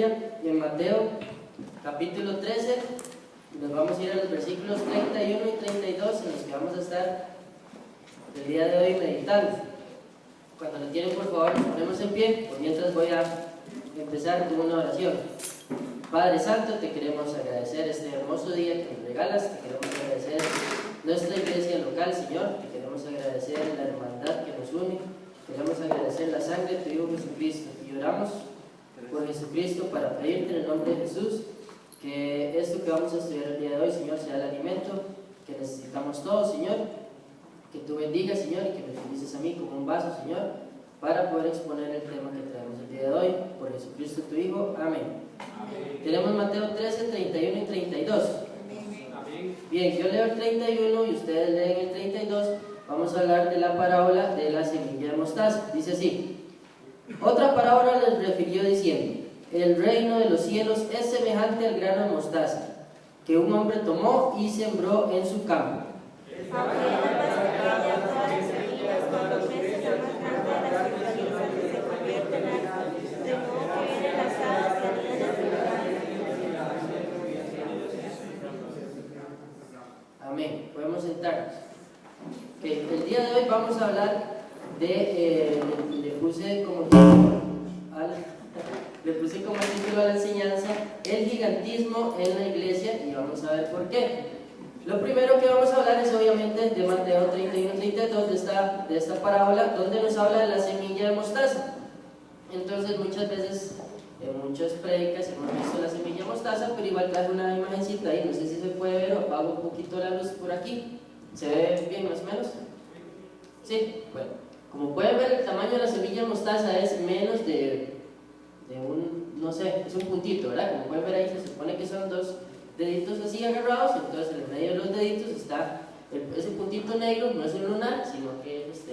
Biblia en Mateo capítulo 13, nos vamos a ir a los versículos 31 y 32 en los que vamos a estar el día de hoy meditando. Cuando lo tienen, por favor, nos ponemos en pie, por mientras voy a empezar con una oración. Padre Santo, te queremos agradecer este hermoso día que nos regalas, te queremos agradecer nuestra iglesia local, Señor, te queremos agradecer la hermandad que nos une, queremos agradecer la sangre de tu Hijo Jesucristo, y oramos por Jesucristo para pedirte en el nombre de Jesús que esto que vamos a estudiar el día de hoy, Señor, sea el alimento que necesitamos todos, Señor, que tú bendigas, Señor, y que me utilices a mí como un vaso, Señor, para poder exponer el tema que traemos el día de hoy, por Jesucristo tu Hijo, amén. Tenemos Mateo 13, 31 y 32. Bien, yo leo el 31 y ustedes leen el 32. Vamos a hablar de la parábola de la semilla de mostaza. Dice así: otra parábola les refirió diciendo: el reino de los cielos es semejante al grano de mostaza, que un hombre tomó y sembró en su campo. Amén. Podemos sentarnos. Okay. El día de hoy vamos a hablar de, le puse como título a la enseñanza el gigantismo en la iglesia, y vamos a ver por qué. Lo primero que vamos a hablar es obviamente de Mateo 31-32, de esta parábola, donde nos habla de la semilla de mostaza. Entonces muchas veces en muchas prédicas hemos visto la semilla de mostaza, pero igual traje una imagencita ahí, no sé si se puede ver, o apago un poquito la luz por aquí. ¿Se ve bien más o menos? Sí, bueno, como pueden ver, el tamaño de la semilla de mostaza es menos de un, no sé, es un puntito, ¿verdad? Como pueden ver ahí, se supone que son dos deditos así agarrados, entonces en el medio de los deditos está ese puntito negro, no es un lunar, sino que es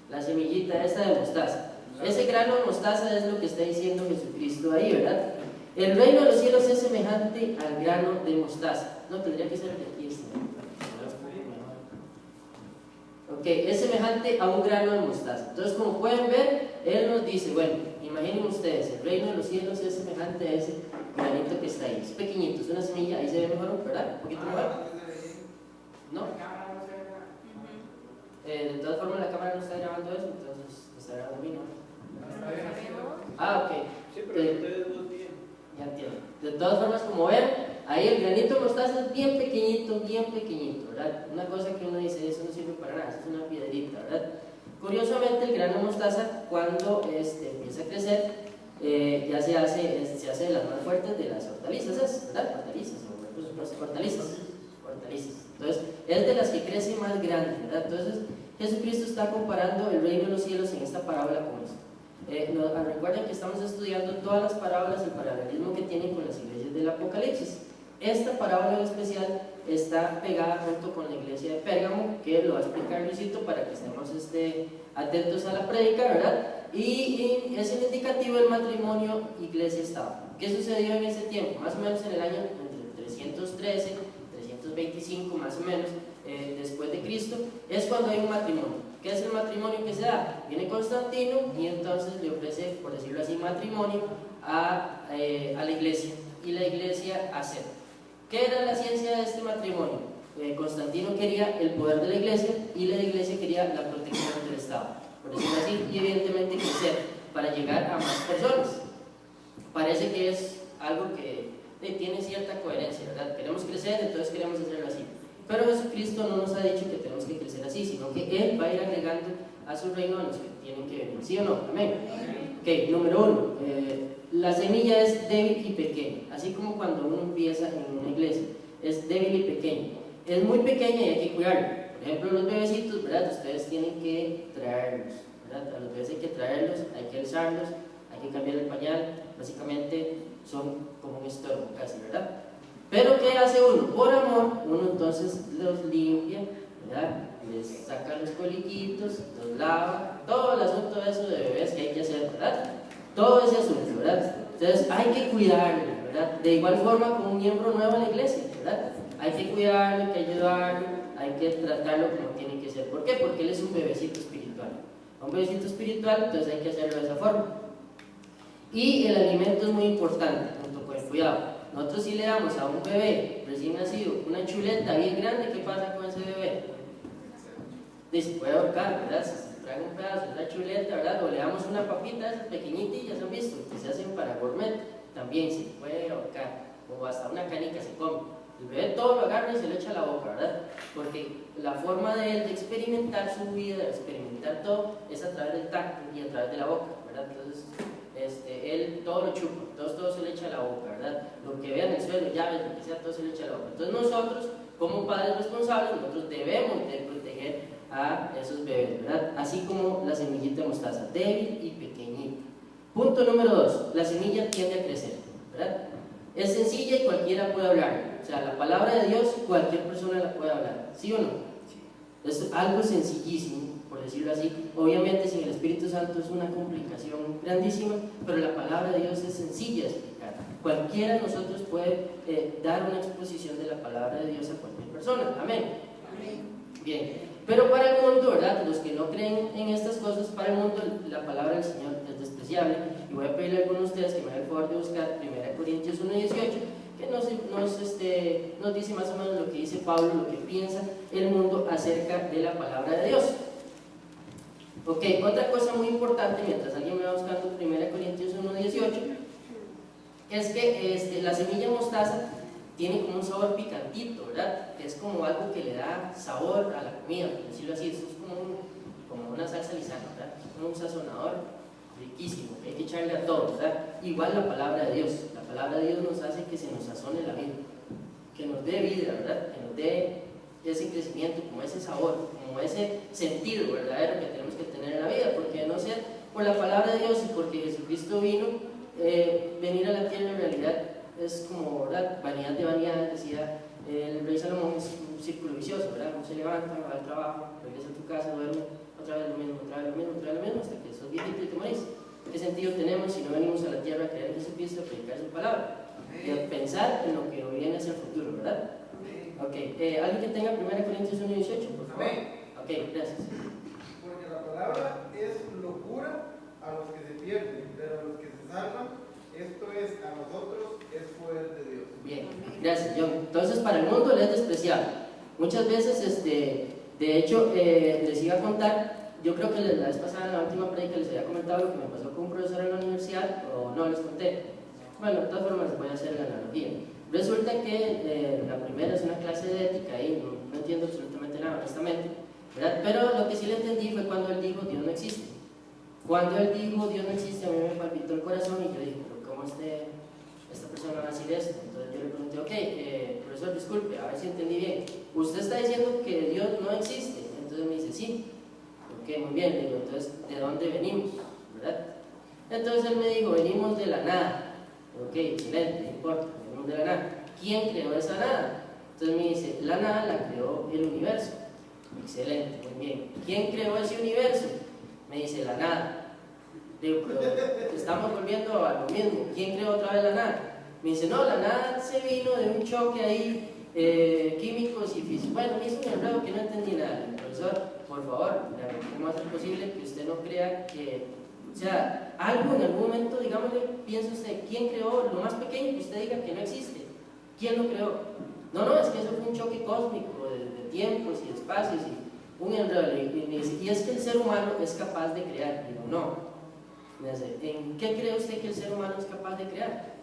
la semillita esta de mostaza. Ese grano de mostaza es lo que está diciendo Jesucristo ahí, ¿verdad? El reino de los cielos es semejante al grano de mostaza. No, tendría que ser de aquí. Ok, es semejante a un grano de mostaza. Entonces, como pueden ver, Él nos dice, bueno, imaginen ustedes, el reino de los cielos es semejante a ese granito que está ahí. Es pequeñito, es una semilla, ahí se ve mejor, ¿verdad? Un poquito mejor. ¿No? De todas formas, la cámara no está grabando eso, entonces está grabando a mí, ¿no? Ah, ok. Sí, pero ustedes dos bien. Ya entiendo. De todas formas, como ven, ahí el granito de mostaza es bien pequeñito, ¿verdad? Una cosa que uno dice, eso no sirve para nada, es una piedrita, ¿verdad? Curiosamente, el grano de mostaza, cuando empieza a crecer, ya se hace de las más fuertes de las hortalizas, ¿verdad? Hortalizas. Entonces, es de las que crece más grande, ¿verdad? Entonces, Jesucristo está comparando el reino de los cielos en esta parábola con esto. Recuerden que estamos estudiando todas las parábolas, el paralelismo que tienen con las iglesias del Apocalipsis. Esta parábola en especial está pegada junto con la iglesia de Pérgamo, que lo va a explicar Luisito para que estemos atentos a la prédica, ¿verdad? Y es el indicativo del matrimonio iglesia-estado. ¿Qué sucedió en ese tiempo? Más o menos en el año entre 313, 325 más o menos, después de Cristo, es cuando hay un matrimonio. ¿Qué es el matrimonio que se da? Viene Constantino y entonces le ofrece, por decirlo así, matrimonio a la iglesia, y la iglesia acepta. ¿Qué era la ciencia de este matrimonio? Constantino quería el poder de la iglesia y la iglesia quería la protección del Estado, por decirlo así, y evidentemente crecer para llegar a más personas. Parece que es algo que tiene cierta coherencia, ¿verdad? Queremos crecer, entonces queremos hacerlo así. Pero Jesucristo no nos ha dicho que tenemos que crecer así, sino que Él va a ir agregando a su reino a los que tienen que venir. ¿Sí o no? Amén. Ok, número 1. La semilla es débil y pequeña, así como cuando uno empieza en una iglesia, es débil y pequeña. Es muy pequeña y hay que cuidarla. Por ejemplo, los bebecitos, ¿verdad? Ustedes tienen que traerlos, ¿verdad? A los bebés hay que traerlos, hay que alzarlos, hay que cambiar el pañal. Básicamente son como un estorbo casi, ¿verdad? Pero ¿qué hace uno? Por amor, uno entonces los limpia, ¿verdad? Les saca los coliquitos, los lava, todo el asunto de eso de bebés que hay que hacer, ¿verdad? Todo ese asunto, ¿verdad? Entonces hay que cuidarlo, ¿verdad? De igual forma con un miembro nuevo en la iglesia, ¿verdad? Hay que cuidarlo, hay que ayudarlo, hay que tratarlo como tiene que ser. ¿Por qué? Porque él es un bebecito espiritual. Un bebecito espiritual, entonces hay que hacerlo de esa forma. Y el alimento es muy importante. cuidado, nosotros si le damos a un bebé recién nacido una chuleta bien grande, ¿qué pasa con ese bebé? Dice, puede ahorcar, ¿verdad? Se trae un pedazo de la chuleta, ¿verdad? O le damos una papita esas pequeñitas, ya se han visto, que se hacen para gourmet, también se puede ahorcar, o hasta una canica se come. El bebé todo lo agarra y se lo echa a la boca, ¿verdad? Porque la forma de él de experimentar su vida, de experimentar todo, es a través del tacto y a través de la boca, ¿verdad? Entonces, él todo lo chupa, todo se le echa a la boca, ¿verdad? Lo que vea en el suelo, llaves, lo que sea, todo se le echa a la boca. Entonces nosotros, como padres responsables, nosotros debemos de proteger a esos bebés, ¿verdad? Así como la semillita de mostaza, débil y pequeñita. Punto número 2, la semilla tiende a crecer, ¿verdad? Es sencilla y cualquiera puede hablar. O sea, la palabra de Dios cualquier persona la puede hablar, ¿sí o no? Es algo sencillísimo, por decirlo así. Obviamente sin el Espíritu Santo es una complicación grandísima, pero la palabra de Dios es sencilla de explicar. Cualquiera de nosotros puede dar una exposición de la palabra de Dios a cualquier persona. Amén. Bien, pero para el mundo, ¿verdad? Los que no creen en estas cosas, para el mundo la palabra del Señor es despreciable. Y voy a pedirle a algunos de ustedes que me hagan el favor de buscar 1 Corintios 1:18, que nos dice más o menos lo que dice Pablo, lo que piensa el mundo acerca de la palabra de Dios. Ok, otra cosa muy importante, mientras alguien me va buscando 1 Corintios 1:18, es que la semilla mostaza tiene como un sabor picantito, ¿verdad? Que es como algo que le da sabor a la comida, por decirlo así. Esto es como una salsa lisana, ¿verdad? Es como un sazonador riquísimo, que hay que echarle a todo, ¿verdad? Igual la palabra de Dios. La palabra de Dios nos hace que se nos sazone la vida, que nos dé vida, ¿verdad? Que nos dé ese crecimiento, como ese sabor, como ese sentido verdadero que tenemos que tener en la vida, porque no ser por la palabra de Dios y porque Jesucristo vino, venir a la tierra en realidad es como, ¿verdad? Vanidad de vanidad, decía el rey Salomón, es un círculo vicioso, ¿verdad? Uno se levanta, va al trabajo, regresa a tu casa, duerme, otra vez lo mismo, otra vez lo mismo, otra vez lo mismo, hasta que sos viejito y te morís. ¿Qué sentido tenemos si no venimos a la tierra a creer en Jesucristo, a predicar su palabra? Y a pensar en lo que viene hacia el futuro, ¿verdad? Ok, ¿alguien que tenga 1 Corintios 1:18, por favor? Ok, gracias. Porque la palabra es locura a los que se pierden, pero a los que se salvan, esto es, a nosotros, es poder de Dios. Bien, gracias, John. Entonces, para el mundo le es despreciable. Muchas veces, de hecho, les iba a contar, yo creo que la vez pasada en la última prédica les había comentado lo que me pasó con un profesor en la universidad, o no les conté. Bueno, de todas formas les voy a hacer la analogía. Resulta que la primera es una clase de ética y no entiendo absolutamente nada, honestamente, ¿verdad? Pero lo que sí le entendí fue cuando él dijo Dios no existe. Cuando él dijo Dios no existe, a mí me palpitó el corazón y yo dije, pero ¿cómo esta persona va a decir esto? Entonces yo le pregunté, ok, profesor, disculpe, a ver si entendí bien. ¿Usted está diciendo que Dios no existe? Entonces me dice, sí. Ok, muy bien, le digo, entonces, ¿de dónde venimos? ¿Verdad? Entonces él me dijo, venimos de la nada. Ok, excelente, no importa, venimos de la nada. ¿Quién creó esa nada? Entonces me dice, la nada la creó el universo. Excelente, muy bien. ¿Quién creó ese universo? Me dice, la nada. Digo, pero estamos volviendo a lo mismo. ¿Quién creó otra vez la nada? Me dice, no, la nada se vino de un choque ahí, químicos y físicos. Bueno, me hizo un enredo que no entendí nada. Profesor, por favor, ¿cómo va a ser posible que usted no crea que, o sea, algo en algún momento, digámosle, piensa usted, ¿quién creó lo más pequeño que usted diga que no existe? ¿Quién lo creó? No, es que eso fue un choque cósmico de tiempos y espacios y un enredo. Y es que el ser humano es capaz de crear. Digo, no. Me dice, ¿en qué cree usted que el ser humano es capaz de crear?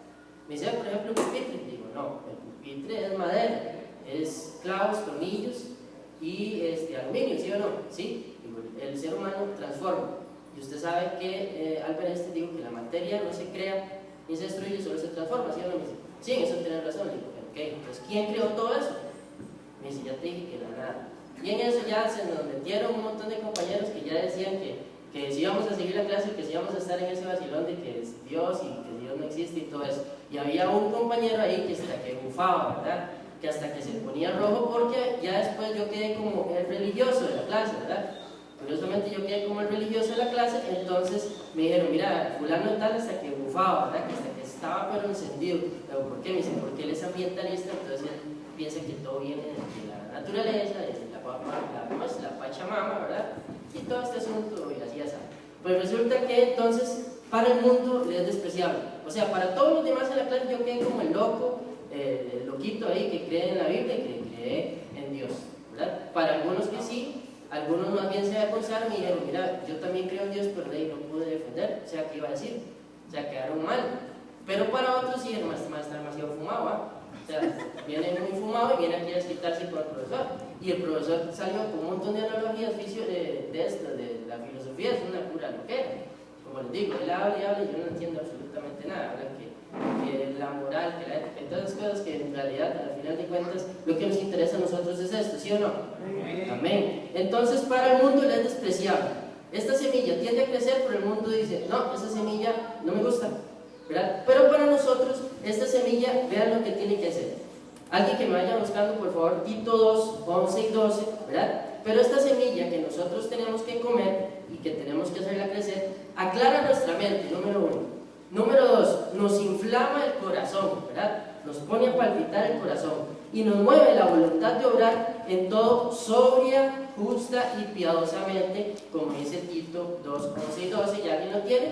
Me dice, por ejemplo, un pupitre. Digo, no, el pupitre es madera, es clavos, tornillos y aluminio, ¿sí o no? Sí, digo, el ser humano transforma. Y usted sabe que Albert Einstein dijo que la materia no se crea ni se destruye, solo se transforma, ¿sí o no? Me dice, sí, en eso tiene razón. Digo, ok, entonces, ¿quién creó todo eso? Me dice, ya te dije que la nada. Y en eso ya se nos metieron un montón de compañeros que ya decían que si íbamos a seguir la clase, que si íbamos a estar en ese vacilón de que es Dios y que Dios no existe y todo eso. Y había un compañero ahí que hasta que bufaba, ¿verdad? Que hasta que se ponía rojo porque ya después yo quedé como el religioso de la clase, ¿verdad? Curiosamente yo quedé como el religioso de la clase, entonces me dijeron, mira, fulano tal hasta que bufaba, ¿verdad? Que hasta que estaba pero encendido. Pero ¿por qué? Me dicen, porque él es ambientalista, entonces él piensa que todo viene de la naturaleza, de la Pachamama, ¿verdad? Y todo este asunto, y así ya sabe. Pues resulta que entonces para el mundo le es despreciable. O sea, para todos los demás en la clase yo quedé como el loco, el loquito ahí que cree en la Biblia y que cree en Dios, ¿verdad? Para algunos que sí, algunos más bien se avergonzaron y dijeron, mira, yo también creo en Dios, pero de ahí no pude defender, o sea, ¿qué iba a decir? O sea, quedaron mal. Pero para otros sí, el maestro está demasiado fumado, ¿ah? O sea, viene muy fumado y viene aquí a desquitarse con el profesor. Y el profesor salió con un montón de analogías de la filosofía, es una pura loquera. Como les digo, él habla y habla y yo no entiendo absolutamente nada. Habla que la moral, que la ética, y todas esas cosas que en realidad, al final de cuentas, lo que nos interesa a nosotros es esto, ¿sí o no? Amén. Entonces, para el mundo le es despreciable. Esta semilla tiende a crecer, pero el mundo dice, no, esa semilla no me gusta, ¿verdad? Pero para nosotros, esta semilla, vean lo que tiene que hacer. Alguien que me vaya buscando, por favor, Tito 2, 11 y 12, ¿verdad? Pero esta semilla que nosotros tenemos que comer y que tenemos que hacerla crecer, aclara nuestra mente, número 1. Número 2, nos inflama el corazón, ¿verdad? Nos pone a palpitar el corazón y nos mueve la voluntad de obrar en todo sobria, justa y piadosamente, como dice Tito 2, 11 y 12. ¿Ya alguien lo tiene?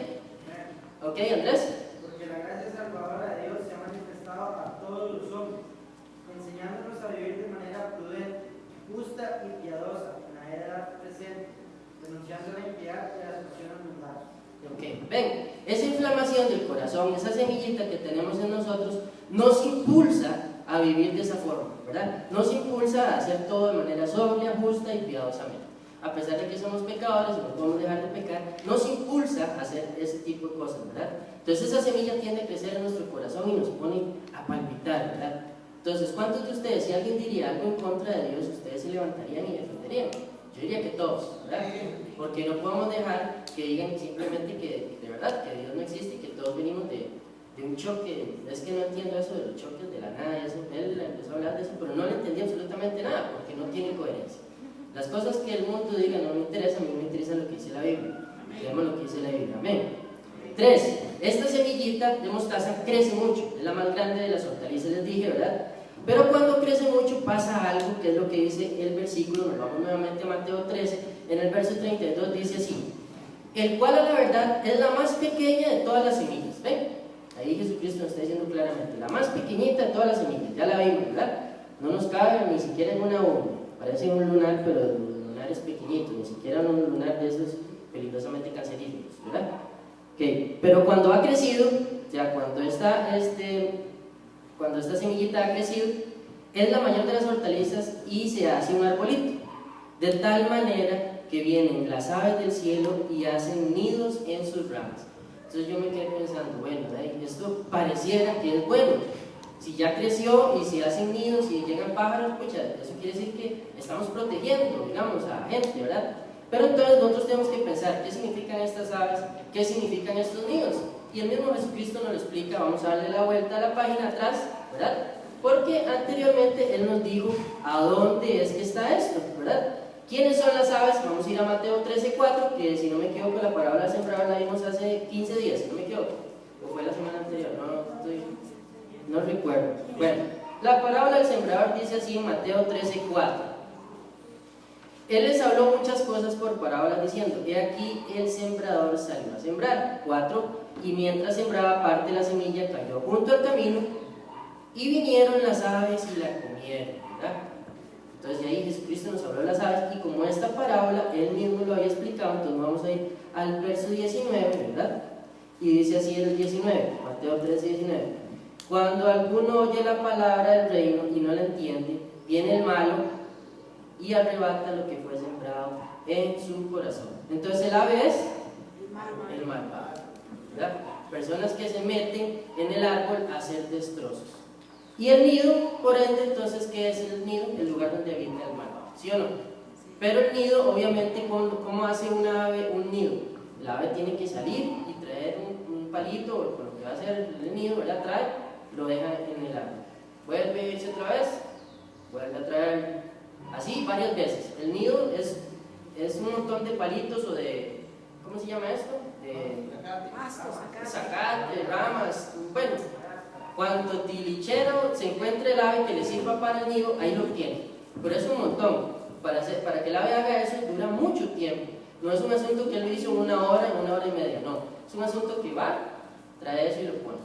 ¿Ok, Andrés? Porque la gracia salvadora de Dios se ha manifestado a todos los hombres, enseñándonos a vivir de manera prudente, justa y piadosa en la edad presente, denunciando la impiedad y las pasiones mundanas. Ok, ven, esa inflamación del corazón, esa semillita que tenemos en nosotros, nos impulsa a vivir de esa forma, ¿verdad? Nos impulsa a hacer todo de manera sobria, justa y piadosamente. A pesar de que somos pecadores, no podemos dejar de pecar, nos impulsa a hacer ese tipo de cosas, ¿verdad? Entonces esa semilla tiende a crecer en nuestro corazón y nos pone a palpitar, ¿verdad? Entonces, ¿cuántos de ustedes, si alguien diría algo en contra de Dios, ustedes se levantarían y defenderían? Yo diría que todos, ¿verdad? Porque no podemos dejar que digan simplemente que de verdad, que Dios no existe y que todos venimos de un choque. Es que no entiendo eso de los choques de la nada, y eso, él empezó a hablar de eso, pero no le entendí absolutamente nada, porque no tiene coherencia. Las cosas que el mundo diga no me interesa, a mí me interesa lo que dice la Biblia. Veamos lo que dice la Biblia, amén. 3. Esta semillita de mostaza crece mucho, es la más grande de las hortalizas, les dije, ¿verdad? Pero cuando crece mucho pasa algo, que es lo que dice el versículo. Nos vamos nuevamente a Mateo 13, en el verso 32 dice así: el cual a la verdad es la más pequeña de todas las semillas. ¿Ven? Ahí Jesucristo nos está diciendo claramente, la más pequeñita de todas las semillas, ya la vimos, ¿verdad? No nos cabe ni siquiera en una uva, parece un lunar, pero el lunar es pequeñito, ni siquiera un lunar de esos peligrosamente cancerígenos, ¿verdad? Okay. Pero cuando ha crecido, o sea, cuando esta semillita ha crecido, es la mayor de las hortalizas y se hace un arbolito, de tal manera que vienen las aves del cielo y hacen nidos en sus ramas. Entonces yo me quedé pensando, bueno, esto pareciera que es bueno. Si ya creció y se hacen nidos y llegan pájaros, pues eso quiere decir que estamos protegiendo, digamos, a gente, ¿verdad? Pero entonces nosotros tenemos que pensar, ¿qué significan estas aves? ¿Qué significan estos nidos? Y el mismo Jesucristo nos lo explica. Vamos a darle la vuelta a la página atrás, ¿verdad? Porque anteriormente Él nos dijo a dónde es que está esto, ¿verdad? ¿Quiénes son las aves? Vamos a ir a Mateo 13:4, que si no me equivoco la parábola sembrador la vimos hace 15 días, si no me equivoco, o fue la semana anterior, no recuerdo. Bueno, la parábola del sembrador dice así en Mateo 13:4. Él les habló muchas cosas por parábolas diciendo: he aquí el sembrador salió a sembrar. 4. Y mientras sembraba, parte de la semilla cayó junto al camino y vinieron las aves y la comieron, ¿verdad? Entonces de ahí Jesucristo nos habló de las aves, y como esta parábola Él mismo lo había explicado, entonces vamos a ir al verso 19, ¿verdad? Y dice así en el 19, Mateo 13:19: cuando alguno oye la palabra del reino y no la entiende, viene el malo y arrebata lo que fue sembrado en su corazón. Entonces el ave es el malvado, ¿verdad? Personas que se meten en el árbol a hacer destrozos. Y el nido, por ende, entonces, ¿qué es el nido? El lugar donde habita el malvado, ¿sí o no? Pero el nido, obviamente, ¿cómo hace una ave un nido? La ave tiene que salir y traer un palito con lo que va a hacer el nido, ¿verdad? Trae, lo deja en el árbol. Vuelve a irse otra vez, vuelve a traer, así varias veces. El nido es un montón de palitos o de, ¿cómo se llama esto? De zacate, ramas, bueno. Cuanto tilichero se encuentre el ave que le sirva para el nido, ahí lo tiene. Pero es un montón. Para que el ave haga eso dura mucho tiempo. No es un asunto que él lo hizo en 1 hora, en 1 hora y media, no. Es un asunto que va trae eso y lo pone.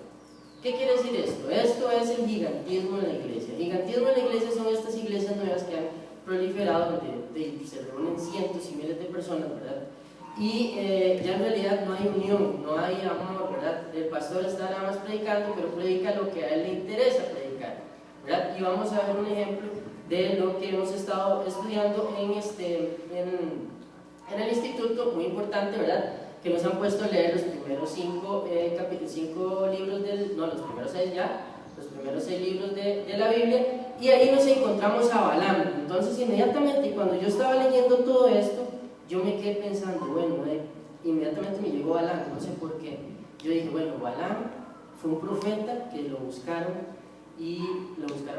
¿Qué quiere decir esto? Esto es el gigantismo en la iglesia. El gigantismo en la iglesia son estas iglesias nuevas que han proliferado, donde se reúnen cientos y miles de personas, ¿verdad? Y ya en realidad no hay unión, no hay amor, ¿verdad? El pastor está nada más predicando, pero predica lo que a él le interesa predicar, ¿verdad? Y vamos a ver un ejemplo de lo que hemos estado estudiando en el instituto, muy importante, ¿verdad? Que nos han puesto a leer los primeros 5 libros los primeros 6 ya, los primeros 6 libros de la Biblia, y ahí nos encontramos a Balaam. Entonces inmediatamente cuando yo estaba leyendo todo esto, yo me quedé pensando, bueno, inmediatamente me llegó Balaam, no sé por qué. Yo dije, bueno, Balaam fue un profeta que lo buscaron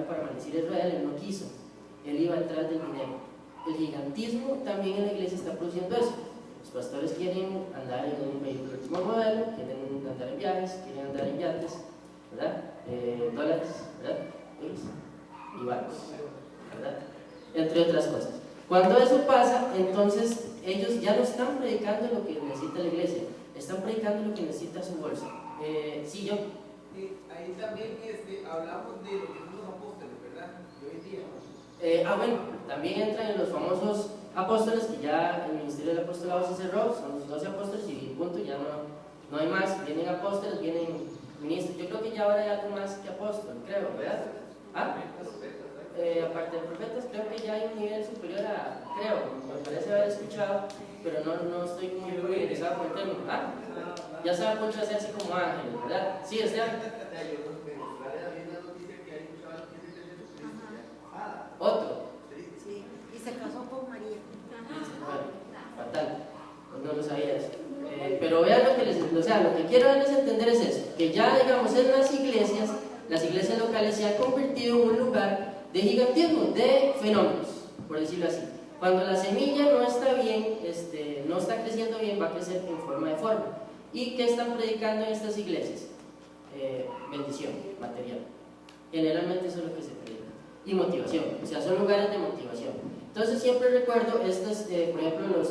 para maldecir a Israel, él no quiso, él iba detrás del dinero. El gigantismo también en la iglesia está produciendo eso. Los pastores quieren andar en un vehículo de último modelo, quieren andar en viajes, quieren andar en yates, ¿verdad? Dólares, ¿verdad? Y barcos, ¿verdad? Entre otras cosas. Cuando eso pasa, entonces ellos ya no están predicando lo que necesita la iglesia, están predicando lo que necesita su bolsa. Sí, yo. Ahí también hablamos de lo que son los apóstoles, ¿verdad? De hoy día. Bueno, también entran en los famosos apóstoles, que ya el ministerio del apostolado se cerró, son los 12 apóstoles y punto, ya no hay más. Vienen apóstoles, vienen ministros. Yo creo que ya ahora hay algo más que apóstol, creo, ¿verdad? ¿Ah? Aparte de profetas, creo que ya hay un nivel superior a, me parece haber escuchado, pero no estoy muy familiarizado con el término. ¿Ah? Ya sabe mucho hacerse como ángeles, ¿verdad? Sí, otro. Sí, y se casó con María. Bueno, fatal, no lo sabía eso. Pero vean lo que quiero darles a entender es eso, que ya digamos en las iglesias locales se han convertido en un lugar de gigantismo, de fenómenos, por decirlo así. Cuando la semilla no está bien, no está creciendo bien, va a crecer en forma de forma. ¿Y qué están predicando en estas iglesias? Bendición material. Generalmente eso es lo que se predica. Y motivación, o sea, son lugares de motivación. Entonces siempre recuerdo estas, por ejemplo,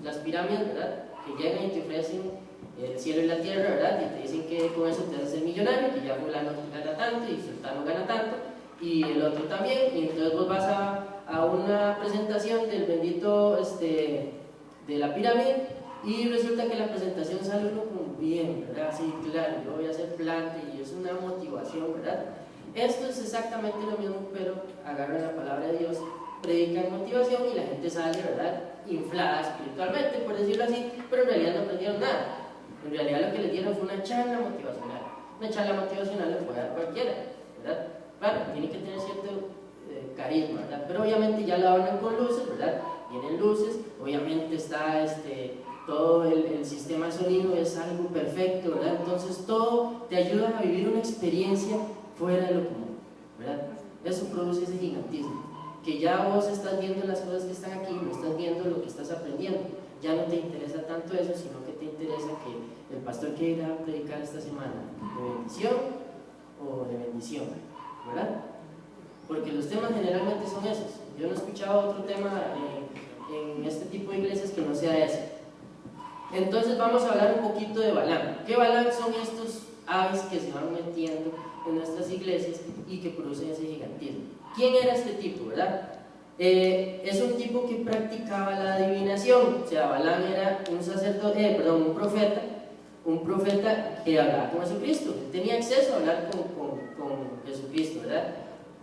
las pirámides, ¿verdad? Que llegan y te ofrecen el cielo y la tierra, ¿verdad? Y te dicen que con eso te vas a hacer millonario, que ya fulano gana tanto y sultano gana tanto, y el otro también, y entonces vos vas a una presentación del bendito de la pirámide, y resulta que la presentación sale uno como bien, ¿verdad? Sí, claro, yo voy a hacer planta y es una motivación, ¿verdad? Esto es exactamente lo mismo, pero agarran la palabra de Dios, predican motivación y la gente sale, ¿verdad? Inflada espiritualmente, por decirlo así, pero en realidad no aprendieron nada. En realidad lo que les dieron fue una charla motivacional. Una charla motivacional le puede dar cualquiera, ¿verdad? Claro, tiene que tener cierto carisma, ¿verdad? Pero obviamente ya la adornan con luces, ¿verdad? Vienen luces, obviamente está todo el sistema de sonido es algo perfecto, ¿verdad? Entonces todo te ayuda a vivir una experiencia fuera de lo común, ¿verdad? Eso produce ese gigantismo, que ya vos estás viendo las cosas que están aquí, no estás viendo lo que estás aprendiendo, ya no te interesa tanto eso, sino que te interesa que el pastor quiere ir a predicar esta semana de bendición o de bendición, ¿verdad? Porque los temas generalmente son esos. Yo no he escuchado otro tema en este tipo de iglesias que no sea ese. Entonces vamos a hablar un poquito de Balaam. ¿Qué Balaam son estos aves que se van metiendo en nuestras iglesias y que producen ese gigantismo? ¿Quién era este tipo, verdad? Es un tipo que practicaba la adivinación. O sea, Balaam era un profeta que hablaba con Jesucristo, tenía acceso a hablar con Jesucristo, ¿verdad?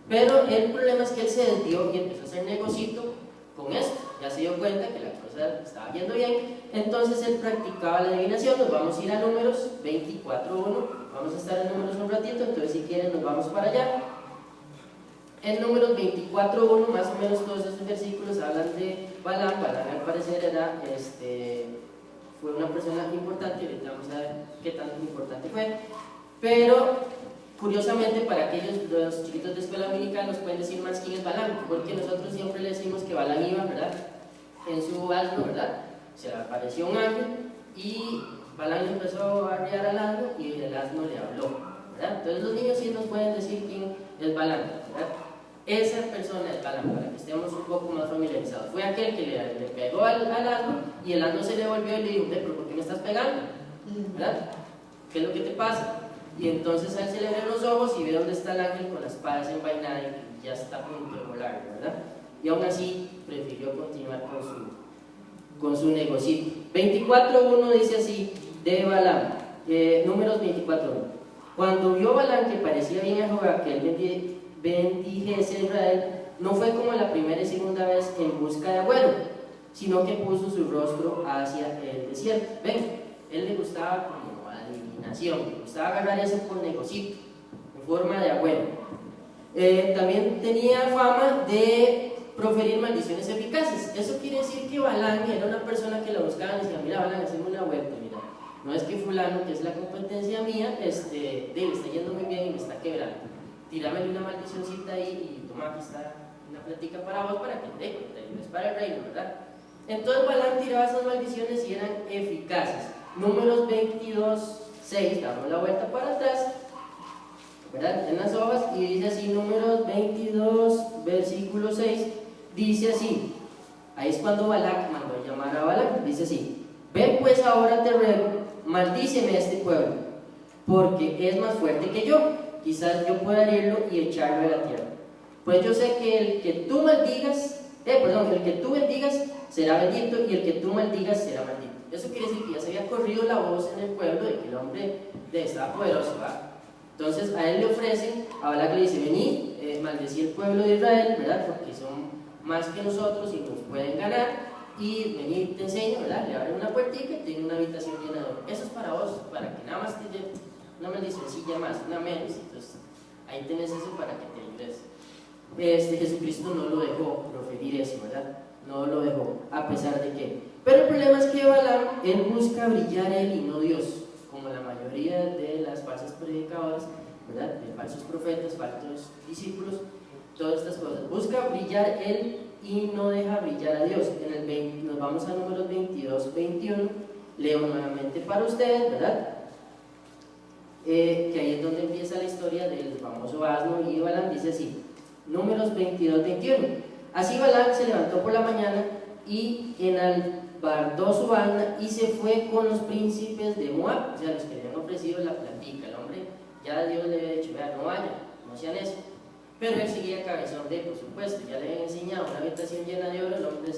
Pero el problema es que él se desvió y empezó a hacer negocito con esto. Ya se dio cuenta que la cosa estaba yendo bien, entonces él practicaba la adivinación. Nos vamos a ir a Números 24:1, vamos a estar en Números un ratito, entonces si quieren nos vamos para allá. En Números 24:1, más o menos todos esos versículos hablan de Balaam. Balaam al parecer fue una persona importante, ahorita vamos a ver qué tan importante fue, pero curiosamente para los chiquitos de escuela dominical nos pueden decir más quién es Balaam, porque nosotros siempre le decimos que Balaam iba, ¿verdad?, en su asno, ¿verdad? Se le apareció un ángel y Balaam empezó a arriar al asno y el asno le habló, ¿verdad? Entonces los niños sí nos pueden decir quién es Balaam, ¿verdad? Esa persona es Balaam, para que estemos un poco más familiarizados. Fue aquel que le pegó al asno y el asno se le volvió y le dijo, pero ¿por qué me estás pegando? ¿Verdad? ¿qué es lo que te pasa? Y entonces a él se le abren los ojos y ve dónde está el ángel con la espada desenvainada y ya está a punto de volar, ¿verdad? Y aún así prefirió continuar con su negocito. 24.1 dice así, de Balaam, números 24.1. Cuando vio Balaam que parecía bien a Jehová que él bendijese a Israel, no fue como la primera y segunda vez en busca de agüero, sino que puso su rostro hacia el desierto. Ven, él le gustaba como adivinación, le gustaba agarrar eso por negocito, en forma de agüero. También tenía fama de proferir maldiciones eficaces. Eso quiere decir que Balaam era una persona que la buscaba y decía, mira Balaam, hacemos una vuelta, mira, no es que fulano, que es la competencia mía, me está yendo muy bien y me está quebrando, tíramele una maldicioncita ahí y toma, aquí está una plática para vos para que te ayudes para el reino, ¿verdad? Entonces Balaam tiraba esas maldiciones y eran eficaces. Números 22.6, damos la vuelta para atrás, ¿verdad? En las hojas, y dice así, números 22, versículo 6, dice así, ahí es cuando Balac mandó a llamar a Balac, dice así, ven pues ahora te ruego, maldíceme a este pueblo, porque es más fuerte que yo, quizás yo pueda herirlo y echarlo de la tierra. Pues yo sé que el que tú bendigas será bendito y el que tú maldigas será maldito. Eso quiere decir que ya se había corrido la voz en el pueblo de que el hombre estaba poderoso, ¿verdad? Entonces a él le ofrecen, a Balac le dice, vení, maldecí el pueblo de Israel, ¿verdad? Porque son más que nosotros y nos pueden ganar, y vení, te enseño, ¿verdad? Le abren una puertica y tiene una habitación llena de oro. Eso es para vos, para que nada más te lleve una maldicioncilla más, una menos. Entonces ahí tenés eso para que te ayudes. Jesucristo no lo dejó proferir eso, ¿verdad? No lo dejó, a pesar de que. Pero el problema es que Balaam, él busca brillar él y no Dios, como la mayoría de las falsas predicadoras, ¿verdad? De falsos profetas, falsos discípulos, todas estas cosas. Busca brillar él y no deja brillar a Dios. Nos vamos a números 22-21, leo nuevamente para ustedes, ¿verdad? Que ahí es donde empieza la historia del famoso asno y Balaam. Dice así, números 22-21. Así Balaam se levantó por la mañana y enalbardó su vaina y se fue con los príncipes de Moab, o sea, los que le habían ofrecido la platica. El hombre, ya Dios le había dicho, vea, no vayan, no hacían eso. Pero él seguía cabezón de, por supuesto, ya le habían enseñado una habitación llena de oro, el hombre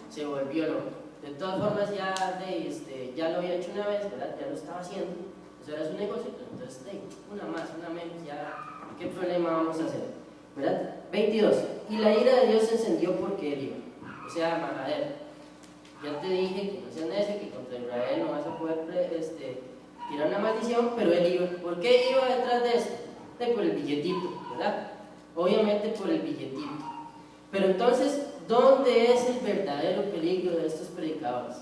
se volvió loco. De todas formas, ya lo había hecho una vez, ¿verdad? Ya lo estaba haciendo, eso era su negocio, entonces, una más, una menos, ya, ¿qué problema vamos a hacer? ¿Verdad? 22. Y la ira de Dios se encendió porque él iba. O sea, majadero, ya te dije que no seas necio, que contra Israel no vas a poder tirar una maldición, pero él iba. ¿Por qué iba detrás de esto? Por el billetito, ¿verdad? Obviamente por el billetito. Pero entonces, ¿dónde es el verdadero peligro de estos predicadores?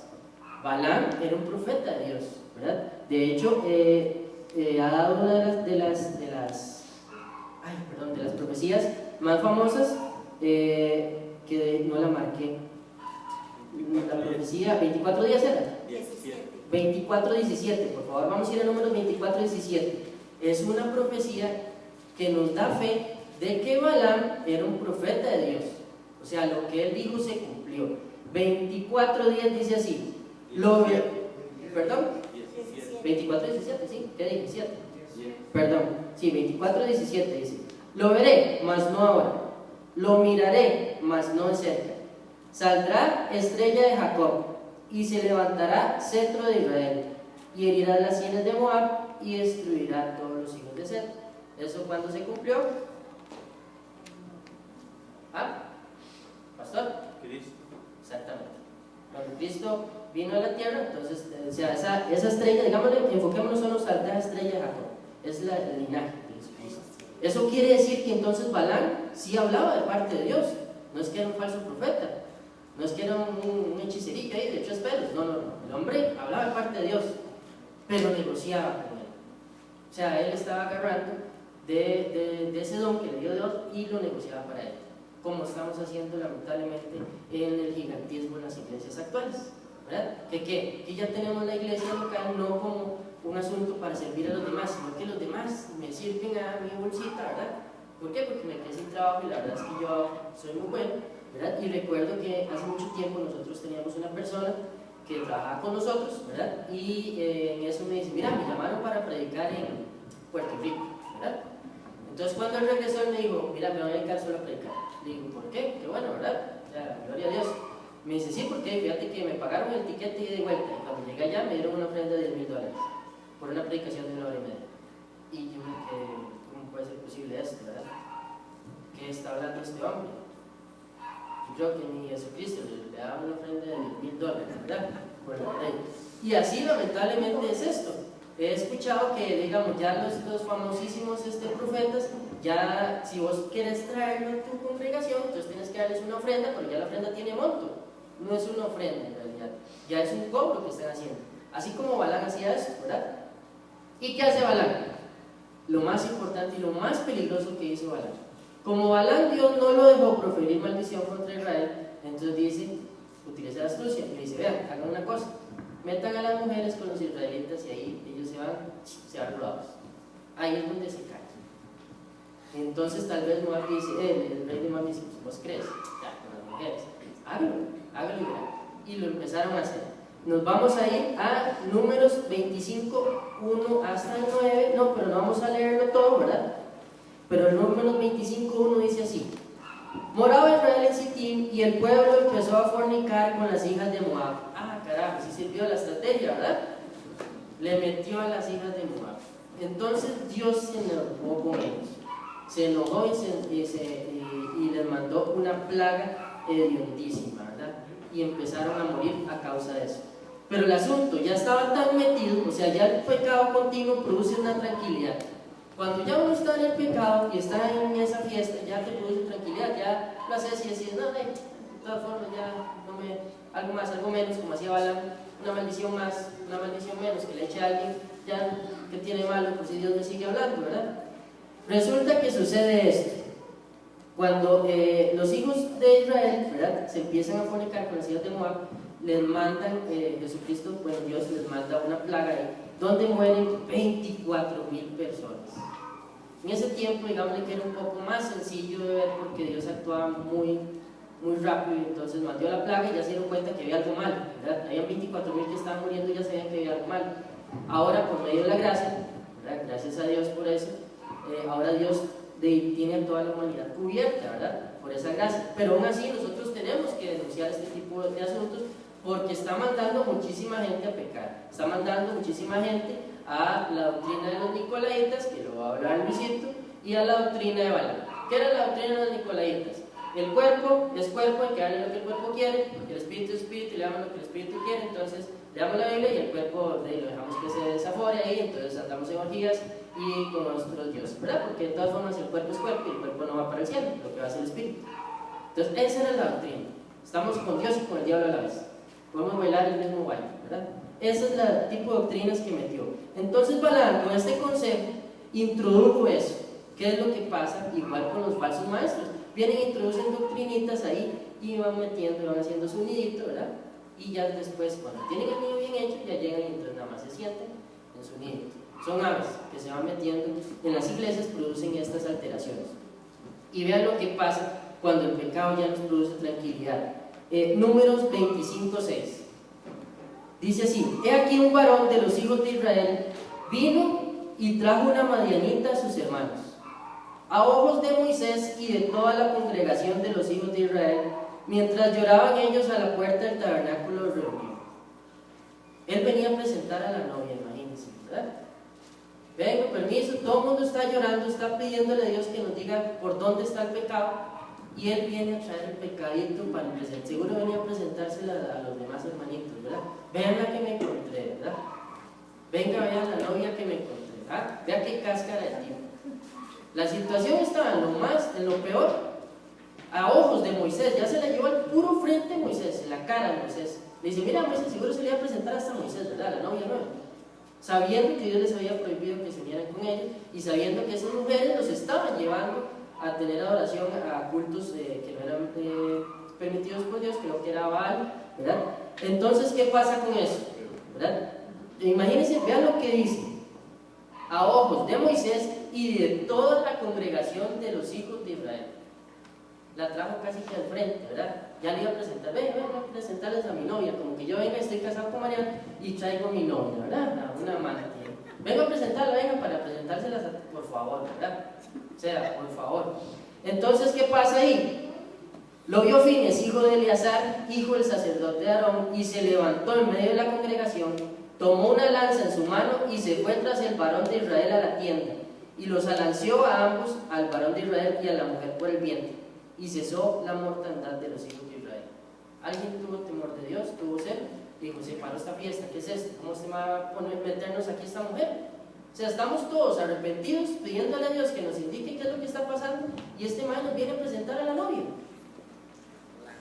Balaam era un profeta de Dios, ¿verdad? De hecho, ha dado una de las profecías más famosas, que no la marqué. La profecía, 24 días era. 24:17, por favor, vamos a ir a números 24:17. Es una profecía que nos da fe de que Balaam era un profeta de Dios. O sea, lo que él dijo se cumplió. 24:10 dice así. ¿Perdón? 24:17, sí, ¿qué dije? 7. Perdón, sí, 24:17 dice. Lo veré, mas no ahora. Lo miraré, mas no de cerca. Saldrá estrella de Jacob y se levantará cetro de Israel y herirá las sienes de Moab y destruirá a todos los hijos de Seth. ¿Eso cuándo se cumplió? ¿Ah? ¿Pastor? Cristo. Exactamente. Cuando Cristo vino a la tierra, entonces, o sea, esa estrella, digámosle, enfoquémonos solo en la estrella de Jacob, es el linaje de Jesucristo. Eso quiere decir que entonces Balaam sí hablaba de parte de Dios, no es que era un falso profeta, no es que era un hechicerillo ahí de 3 pelos, no, el hombre hablaba de parte de Dios, pero negociaba con él. O sea, él estaba agarrando de ese don que le dio Dios y lo negociaba para él, como estamos haciendo lamentablemente en el gigantismo en las iglesias actuales, ¿verdad? Que ya tenemos la iglesia local no como un asunto para servir a los demás, sino que los demás me sirven a mi bolsita, ¿verdad? ¿Por qué? Porque me quedé sin trabajo y la verdad es que yo soy muy bueno, ¿verdad? Y recuerdo que hace mucho tiempo nosotros teníamos una persona que trabajaba con nosotros, ¿verdad? Y en eso me dice, mira, me llamaron para predicar en Puerto Rico, ¿verdad? Entonces cuando él regresó, él me dijo, mira, me voy a dedicar solo a predicar. Le digo, ¿por qué? Qué bueno, ¿verdad? O sea, gloria a Dios. Me dice, sí, porque fíjate que me pagaron el tiquete y de vuelta, y cuando llegué allá me dieron una ofrenda de $10,000 por una predicación de 1 hora y media. Y yo me quedé, ¿cómo puede ser posible esto, verdad? ¿Qué está hablando este hombre? Yo que ni Jesucristo le daba una ofrenda de $10,000, ¿verdad? Por la ley. Y así lamentablemente es esto. He escuchado que, digamos, ya los famosísimos profetas, ya si vos querés traerlo a tu congregación, entonces tienes que darles una ofrenda, pero ya la ofrenda tiene monto. No es una ofrenda en realidad, ya es un cobro que están haciendo. Así como Balán hacía eso, ¿verdad? ¿Y qué hace Balán? Lo más importante y lo más peligroso que hizo Balán. Como Balán, Dios no lo dejó proferir maldición contra Israel, entonces dice, utiliza la astucia y dice, vean, hagan una cosa, metan a las mujeres con los israelitas y ahí ellos se van robados. Ahí es donde se caen. Entonces tal vez Moab dice, el rey de Moab dice, ¿vos crees? Ya, con las mujeres. Hágalo y verán. Y lo empezaron a hacer. Nos vamos a ir a Números 25, 1 hasta el 9. No, pero no vamos a leerlo todo, ¿verdad? Pero el Números 25, 1 dice así. Moraba Israel en Sittim y el pueblo empezó a fornicar con las hijas de Moab. Ah, carajo, sí sirvió la estrategia, ¿verdad? Le metió a las hijas de Moab. Entonces Dios se enojó con ellos. Se enojó y les mandó una plaga hediondísima, ¿verdad? Y empezaron a morir a causa de eso. Pero el asunto ya estaba tan metido, o sea, ya el pecado continuo produce una tranquilidad. Cuando ya uno está en el pecado y está en esa fiesta, ya te produce tranquilidad, ya lo haces y decís, no, de todas formas, ya no me, algo más, algo menos, como hacía Balaam, una maldición más, una maldición menos, que le eche a alguien, ya, que tiene malo, pues si Dios me sigue hablando, ¿verdad? Resulta que sucede esto. Cuando los hijos de Israel, ¿verdad?, se empiezan a fornicar con las hijas de Moab, les mandan, Jesucristo, bueno, Dios les manda una plaga ahí, donde mueren 24,000 personas. En ese tiempo, digámosle que era un poco más sencillo de ver porque Dios actuaba muy rápido, y entonces mandó la plaga y ya se dieron cuenta que había algo mal, ¿verdad? Habían 24,000 que estaban muriendo y ya sabían que había algo mal. Ahora, por medio de la gracia, ¿verdad?, gracias a Dios por eso, ahora Dios tiene a toda la humanidad cubierta, ¿verdad?, por esa gracia. Pero aún así nosotros tenemos que denunciar este tipo de asuntos porque está mandando muchísima gente a pecar, está mandando muchísima gente a la doctrina de los nicolaitas, que lo va a hablar Luisito, y a la doctrina de Balaam. ¿Qué era la doctrina de los nicolaitas? El cuerpo es cuerpo, hay que darle lo que el cuerpo quiere, el espíritu es espíritu y le damos lo que el espíritu quiere. Entonces le damos la Biblia y el cuerpo lo dejamos que se desafore ahí, entonces andamos en orgías y con nuestros dioses, ¿verdad? Porque de todas formas el cuerpo es cuerpo y el cuerpo no va para el cielo, lo que va a ser el espíritu. Entonces esa era la doctrina. Estamos con Dios y con el diablo a la vez. Podemos bailar el mismo baile, ¿verdad? Ese es el tipo de doctrinas que metió. Entonces Balaam, con este consejo, introdujo eso. ¿Qué es lo que pasa? Igual con los falsos maestros. Vienen, introducen doctrinitas ahí y van metiendo, y van haciendo su nidito, ¿verdad? Y ya después, cuando tienen el nido bien hecho, ya llegan y entonces nada más se sienten en su nidito. Son aves que se van metiendo en las iglesias, producen estas alteraciones. Y vean lo que pasa cuando el pecado ya nos produce tranquilidad. Números 25:6 dice así: he aquí un varón de los hijos de Israel vino y trajo una madianita a sus hermanos, a ojos de Moisés y de toda la congregación de los hijos de Israel, mientras lloraban ellos a la puerta del tabernáculo reunido. Él venía a presentar a la novia, imagínense, ¿verdad? Ven, con permiso, todo el mundo está llorando, está pidiéndole a Dios que nos diga por dónde está el pecado, y él viene a traer el pecadito para presentar. Seguro venía a presentársela a los demás hermanitos, ¿verdad? Vean la que me encontré, ¿verdad? Venga, vean la novia que me encontré, ¿verdad? Vean qué cáscara de tipo. La situación estaba en lo peor, a ojos de Moisés. Ya se la llevó al puro frente de Moisés, en la cara de Moisés. Le dice: mira, Moisés, seguro se le iba a presentar hasta Moisés, ¿verdad? La novia nueva. Sabiendo que Dios les había prohibido que se unieran con ellos, y sabiendo que esas mujeres los estaban llevando a tener adoración a cultos que no eran permitidos por Dios, creo que era Baal, ¿verdad? Entonces, ¿qué pasa con eso? ¿Verdad? Imagínense, vean lo que dice: a ojos de Moisés y de toda la congregación de los hijos de Israel. la trajo casi que al frente, ¿verdad? Ya le iba a presentar, vengo a presentarles a mi novia, como que yo venga, estoy casado con Mariana y traigo a mi novia, ¿verdad? Una mala tía. Vengo a presentarla, venga, para presentárselas, por favor, ¿verdad? O sea, por favor. Entonces, ¿qué pasa ahí? Lo vio Fines, hijo de Eleazar, hijo del sacerdote de Aarón, y se levantó en medio de la congregación, tomó una lanza en su mano y se fue tras el varón de Israel a la tienda, y los alanceó a ambos, al varón de Israel y a la mujer por el vientre, y cesó la mortandad de los hijos de Israel. ¿Alguien tuvo temor de Dios? ¿Tuvo sed? Dijo, se paró esta fiesta, ¿qué es esto? ¿Cómo se va a poner meternos aquí esta mujer? O sea, estamos todos arrepentidos, pidiéndole a Dios que nos indique qué es lo que está pasando, y este man nos viene a presentar a la novia.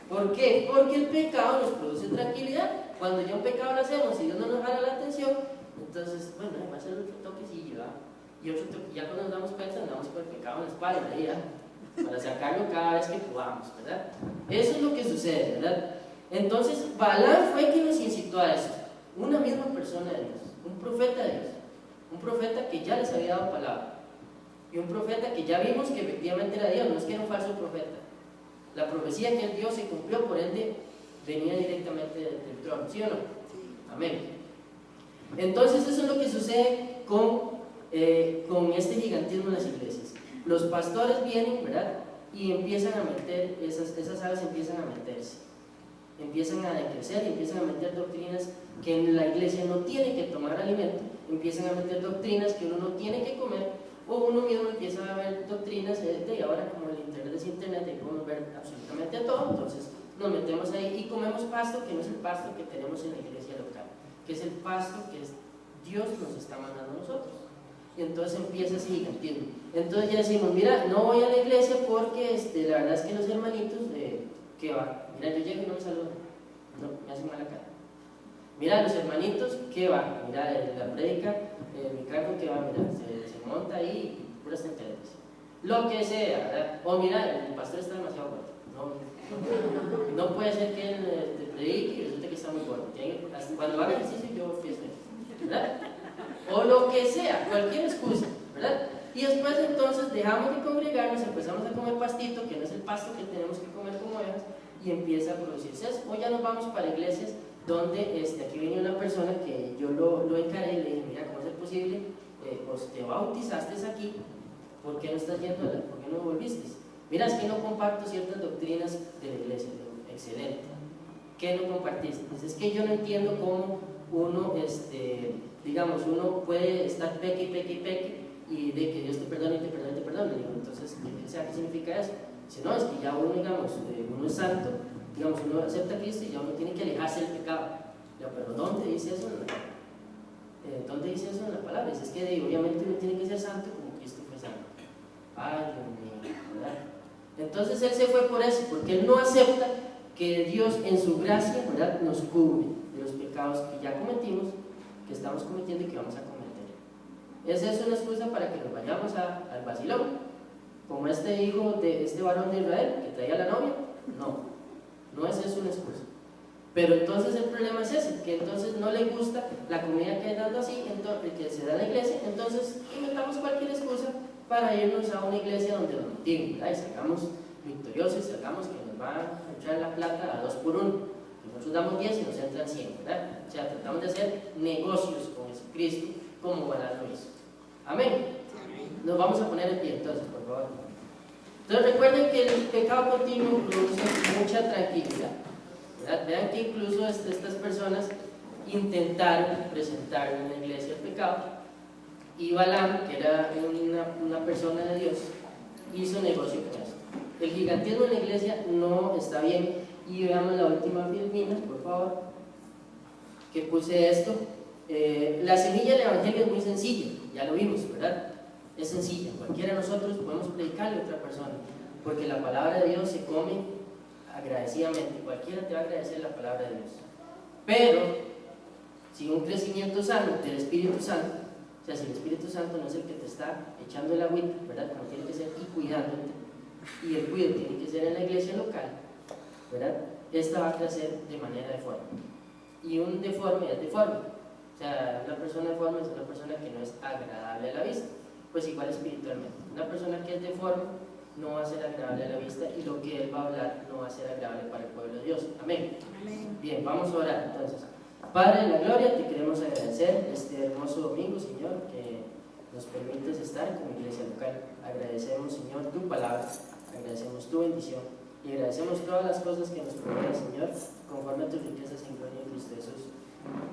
¿Por qué? Porque el pecado nos produce tranquilidad. Cuando ya un pecado lo hacemos y Dios no nos jala la atención, entonces, bueno, va a ser otro toquecillo, ¿verdad? Y otro toque, ya cuando nos damos cuenta, andamos con el pecado en la espalda, ahí, para sacarlo cada vez que podamos, ¿verdad? Eso es lo que sucede, ¿verdad? Entonces, Balaam fue quien nos incitó a eso. Una misma persona de Dios, un profeta de Dios, un profeta que ya les había dado palabra, y un profeta que ya vimos que efectivamente era Dios, no es que era un falso profeta. La profecía que él dio se cumplió, por ende venía directamente del trono, ¿sí o no? Amén. Entonces eso es lo que sucede con este gigantismo en las iglesias. Los pastores vienen, ¿verdad? Y empiezan a meter, esas aves empiezan a meterse, empiezan a decrecer y empiezan a meter doctrinas que en la iglesia no tiene que tomar alimento, empiezan a meter doctrinas que uno no tiene que comer, o uno mismo empieza a ver doctrinas y ahora como el internet es internet y podemos ver absolutamente a todo, entonces nos metemos ahí y comemos pasto que no es el pasto que tenemos en la iglesia local, que es el pasto que Dios nos está mandando a nosotros. Y entonces empieza ese gigantismo. Entonces ya decimos, mira, no voy a la iglesia porque la verdad es que los hermanitos, ¿qué va? Mira, yo llego y no me saludo, no, me hacen mala cara. Mira, los hermanitos, ¿qué va? Mira, la prédica, Ricardo, ¿qué va? Mira, se monta ahí y puras tonterías. Lo que sea, ¿verdad? O mira, el pastor está demasiado fuerte. No puede ser que él te predique y resulte que está muy fuerte. Cuando haga ejercicio, yo fiesta, ¿verdad? O lo que sea, cualquier excusa, ¿verdad? Y después entonces dejamos de congregarnos, empezamos a comer pastito, que no es el pasto que tenemos que comer como ovejas, y empieza a producirse eso. O ya nos vamos para iglesias donde aquí venía una persona que yo lo encaré y le dije, mira, ¿cómo es posible? Pues te bautizaste aquí, ¿por qué no estás yendo? ¿Por qué no volviste? Mira, es que no comparto ciertas doctrinas de la iglesia. Excelente. ¿Qué no compartiste? Pues es que yo no entiendo cómo uno, digamos, uno puede estar peque y de que Dios te perdone y te perdone y te perdone. Digo, entonces, ¿qué significa eso? Dice, no, es que ya uno, digamos, uno es santo, digamos, uno acepta a Cristo y ya uno tiene que alejarse del pecado. Yo, pero ¿dónde dice eso? ¿Dónde dice eso en la palabra? Dice, es que obviamente uno tiene que ser santo como Cristo fue santo. Ay, Dios mío, ¿verdad? Entonces él se fue por eso, porque él no acepta que Dios en su gracia, ¿verdad?, nos cubre de los pecados que ya cometimos, que estamos cometiendo y que vamos a cometer. ¿Esa es una excusa para que nos vayamos al vacilón? Como este hijo de este varón de Israel que traía a la novia. No es eso una excusa. Pero entonces el problema es ese, que entonces no le gusta la comida que hay dando así, entonces, que se da en la iglesia, entonces inventamos cualquier excusa para irnos a una iglesia donde nos motiven, ¿verdad? Y salgamos victoriosos, salgamos que nos va a echar la plata a 2 por 1. Nosotros damos 10 y nos entran 100, ¿verdad? O sea, tratamos de hacer negocios con Jesucristo como Balaam lo hizo. Amén. Nos vamos a poner en pie entonces, por favor. Entonces recuerden que el pecado continuo produce mucha tranquilidad, ¿verdad? Vean que incluso estas personas intentaron presentar en la iglesia el pecado, y Balaam, que era una persona de Dios, hizo negocio con eso. El gigantismo en la iglesia no está bien. Y veamos la última filmina, por favor, que puse esto. La semilla del evangelio es muy sencilla, ya lo vimos, ¿verdad? Es sencilla, cualquiera de nosotros podemos predicarle a otra persona, porque la palabra de Dios se come agradecidamente, cualquiera te va a agradecer la palabra de Dios. Pero, sin un crecimiento sano del Espíritu Santo, o sea, si el Espíritu Santo no es el que te está echando el agüita, ¿verdad? Como tiene que ser, y cuidándote, y el cuidado tiene que ser en la iglesia local, ¿verdad? Esta va a crecer de manera deforme. Y un deforme es deforme. O sea, una persona deforme es una persona que no es agradable a la vista. Pues igual espiritualmente. Una persona que es deforme no va a ser agradable a la vista y lo que Él va a hablar no va a ser agradable para el pueblo de Dios. Amén. Amén. Bien, vamos a orar entonces. Padre de la gloria, te queremos agradecer este hermoso domingo, Señor, que nos permites estar como iglesia local. Agradecemos, Señor, tu palabra, agradecemos tu bendición y agradecemos todas las cosas que nos provees, Señor, conforme a tus riquezas en gloria en Cristo Jesús.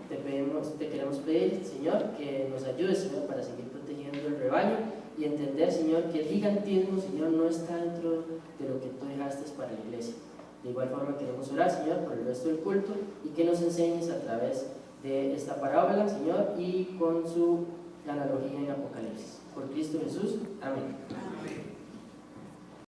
Te queremos pedir, Señor, que nos ayudes, Señor, para seguir protegiendo el rebaño y entender, Señor, que el gigantismo, Señor, no está dentro de lo que tú dejaste para la iglesia. De igual forma queremos orar, Señor, por el resto del culto y que nos enseñes a través de esta parábola, Señor, y con su analogía en Apocalipsis. Por Cristo Jesús. Amén.